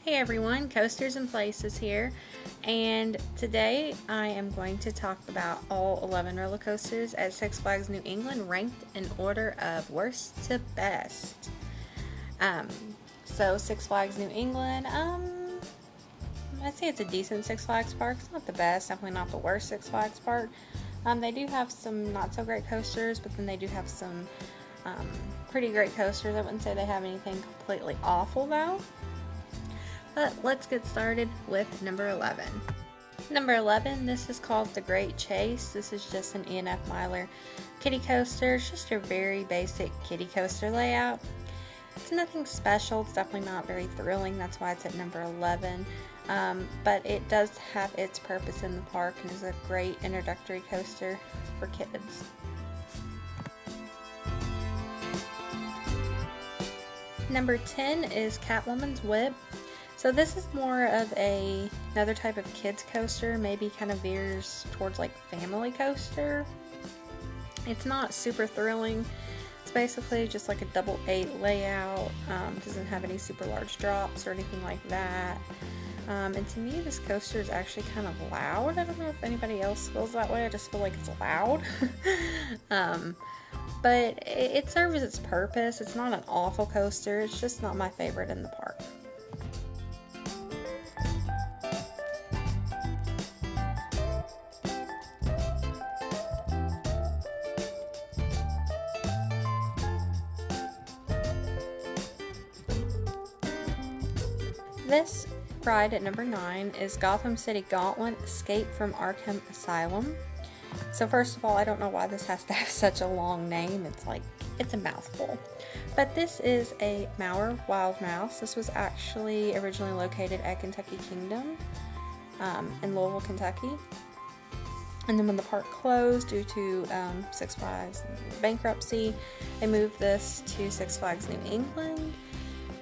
Hey everyone, Coasters and Places here, and today I am going to talk about all 11 roller coasters at Six Flags New England ranked in order of worst to best. Um, so Six Flags New England, I'd say it's a decent Six Flags park. It's not the best, definitely not the worst Six Flags park. They do have some not so great coasters, but then they do have some pretty great coasters. I wouldn't say they have anything completely awful though. But let's get started with number 11. Number 11, this is called the Great Chase. This is just an E&F Miler kiddie coaster. It's just a very basic kiddie coaster layout. It's nothing special. It's definitely not very thrilling. That's why it's at number 11. But it does have its purpose in the park and is a great introductory coaster for kids. Number 10 is Catwoman's Whip. So this is more of another type of kids coaster, maybe kind of veers towards like family coaster. It's not super thrilling. It's basically just like a double 8 layout. Doesn't have any super large drops or anything like that. And to me, this coaster is actually kind of loud. I don't know if anybody else feels that way. I just feel like it's loud. But it serves its purpose. It's not an awful coaster. It's just not my favorite in the park. This ride at number 9 is Gotham City Gauntlet Escape from Arkham Asylum. So first of all, I don't know why this has to have such a long name. It's a mouthful. But this is a Mauer Wild Mouse. This was actually originally located at Kentucky Kingdom in Louisville, Kentucky. And then when the park closed due to Six Flags bankruptcy, they moved this to Six Flags New England.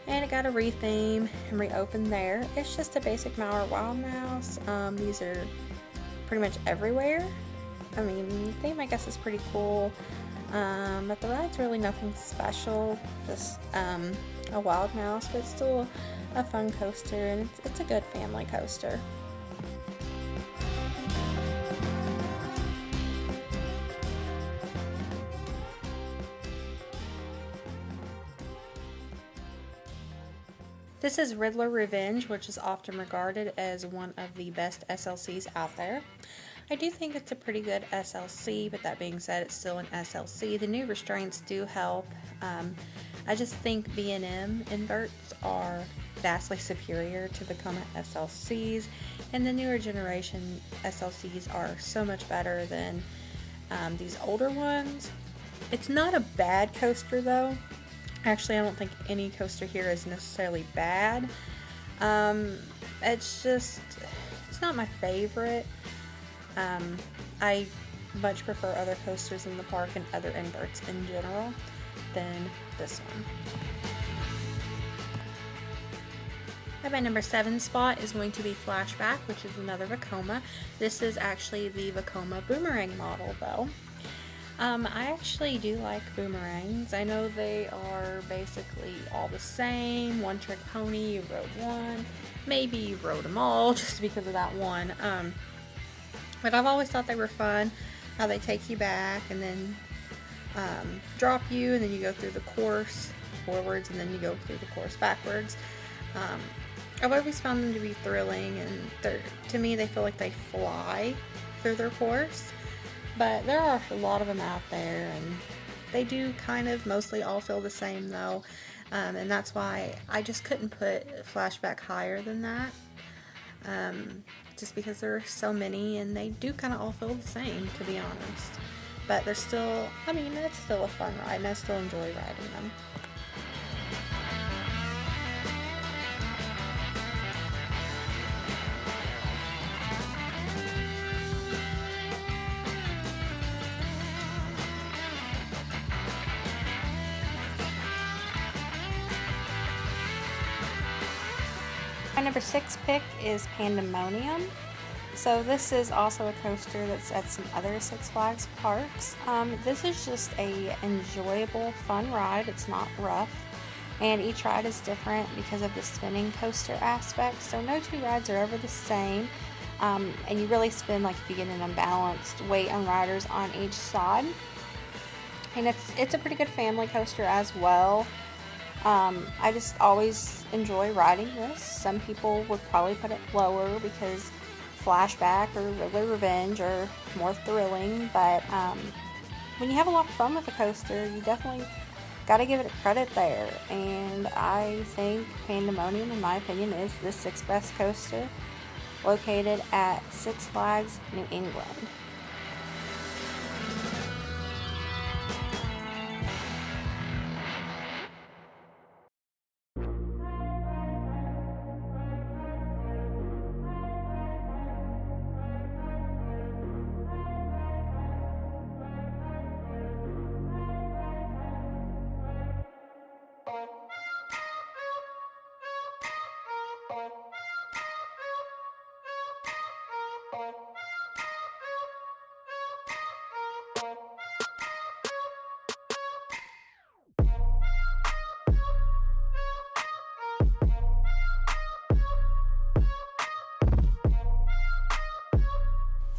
And it got a retheme and reopened there. It's just a basic Mauer Wild Mouse. These are pretty much everywhere. I mean, the theme I guess is pretty cool. But the ride's really nothing special. Just a wild mouse, but still a fun coaster, and it's a good family coaster. This is Riddler Revenge, which is often regarded as one of the best SLCs out there. I do think it's a pretty good SLC, but that being said, it's still an SLC. The new restraints do help. I just think B&M inverts are vastly superior to the Vekoma SLCs, and the newer generation SLCs are so much better than these older ones. It's not a bad coaster though. Actually, I don't think any coaster here is necessarily bad. It's not my favorite. I much prefer other coasters in the park and other inverts in general than this one. My number 7 spot is going to be Flashback, which is another Vekoma. This is actually the Vekoma Boomerang model though. I actually do like boomerangs. I know they are basically all the same, one trick pony. You rode one, maybe you rode them all just because of that one. But I've always thought they were fun, how they take you back and then drop you, and then you go through the course forwards and then you go through the course backwards. I've always found them to be thrilling, and to me they feel like they fly through their course. But there are a lot of them out there, and they do kind of mostly all feel the same though, and that's why I just couldn't put Flashback higher than that, just because there are so many and they do kind of all feel the same, to be honest. But they're still, it's still a fun ride, and I still enjoy riding them. My number 6 pick is Pandemonium. So this is also a coaster that's at some other Six Flags parks. This is just a enjoyable, fun ride. It's not rough. and each ride is different because of the spinning coaster aspect, so no two rides are ever the same. And you really spin like if you get an unbalanced weight on riders on each side. And it's a pretty good family coaster as well. I just always enjoy riding this. Some people would probably put it lower because Flashback or Riddler Revenge are more thrilling, but when you have a lot of fun with a coaster, you definitely got to give it credit there. And I think Pandemonium, in my opinion, is the sixth best coaster located at Six Flags New England.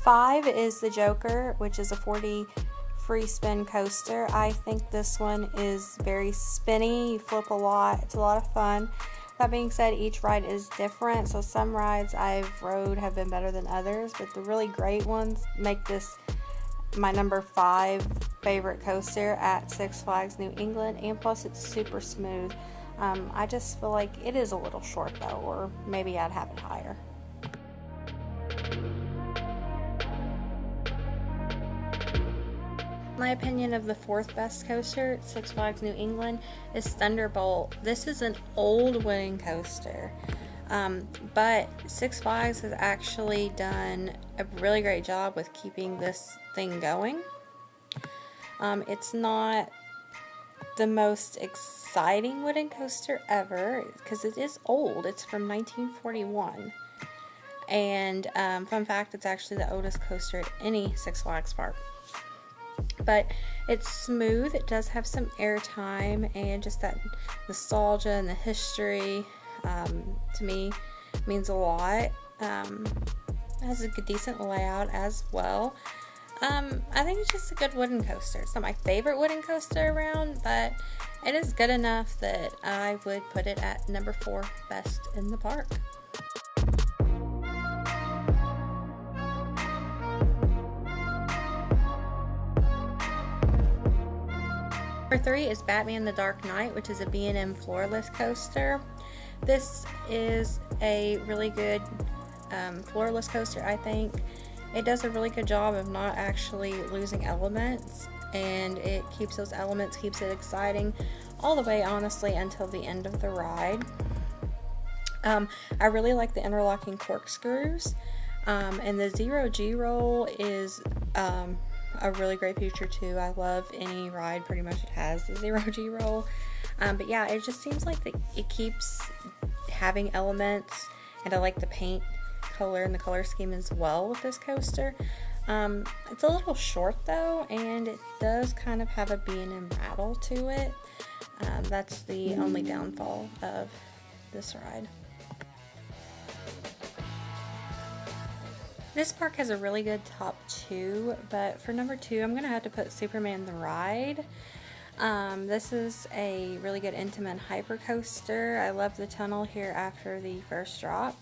Five is the Joker, which is a 4D free spin coaster. I think this one is very spinny. You flip a lot. It's a lot of fun. That being said, each ride is different, so some rides I've rode have been better than others, but the really great ones make this my number 5 favorite coaster at Six Flags New England, and plus it's super smooth. I just feel like it is a little short though, or maybe I'd have it higher. My opinion of the 4th best coaster at Six Flags New England is Thunderbolt. This is an old wooden coaster, but Six Flags has actually done a really great job with keeping this thing going. It's not the most exciting wooden coaster ever because it is old. It's from 1941. And fun fact, it's actually the oldest coaster at any Six Flags park. But it's smooth. It does have some airtime, and just that nostalgia and the history to me means a lot. It has a good, decent layout as well. I think it's just a good wooden coaster. It's not my favorite wooden coaster around, but it is good enough that I would put it at number 4 best in the park. Number 3 is Batman the Dark Knight, which is a B&M floorless coaster. This is a really good floorless coaster, I think. It does a really good job of not actually losing elements, and it keeps those elements, keeps it exciting all the way, honestly, until the end of the ride. I really like the interlocking corkscrews, and the Zero G roll is a really great feature too. I love any ride pretty much that has the Zero G roll. But yeah, it just seems like it keeps having elements, and I like the paint color and the color scheme as well with this coaster. It's a little short though, and it does kind of have a B&M rattle to it. That's the only downfall of this ride. This park has a really good top 2, but for number 2, I'm going to have to put Superman the Ride. This is a really good Intamin hyper coaster. I love the tunnel here after the first drop.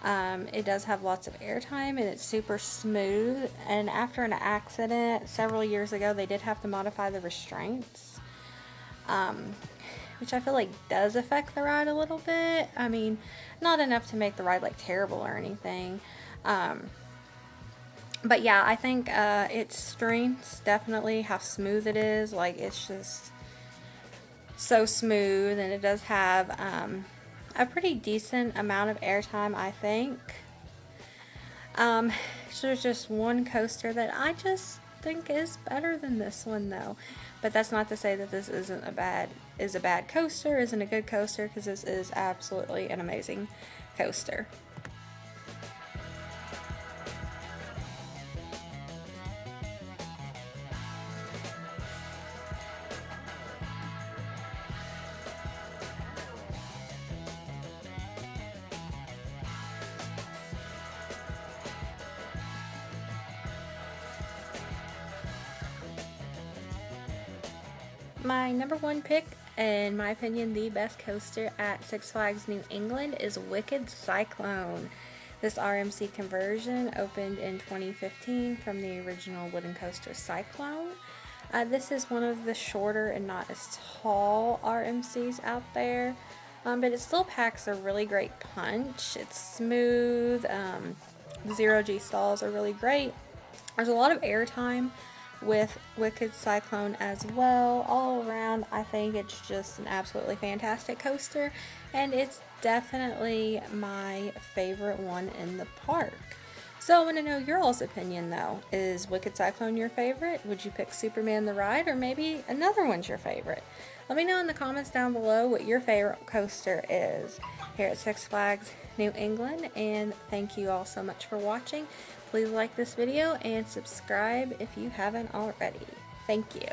It does have lots of airtime, and it's super smooth. And after an accident several years ago, they did have to modify the restraints, which I feel like does affect the ride a little bit. I mean, not enough to make the ride like terrible or anything. But yeah, I think its strengths definitely how smooth it is. Like, it's just so smooth, and it does have a pretty decent amount of airtime, I think. So there's just one coaster that I just think is better than this one though. But that's not to say that this isn't a bad coaster, isn't a good coaster, because this is absolutely an amazing coaster. My number one pick, in my opinion, the best coaster at Six Flags New England is Wicked Cyclone. This RMC conversion opened in 2015 from the original wooden coaster Cyclone. This is one of the shorter and not as tall RMCs out there, but it still packs a really great punch. It's smooth, zero G stalls are really great. There's a lot of airtime with Wicked Cyclone as well. All around, I think it's just an absolutely fantastic coaster, and it's definitely my favorite one in the park. So I want to know your all's opinion though. Is Wicked Cyclone your favorite? Would you pick Superman the Ride, or maybe another one's your favorite? Let me know in the comments down below what your favorite coaster is here at Six Flags New England, and thank you all so much for watching. Please like this video and subscribe if you haven't already. Thank you.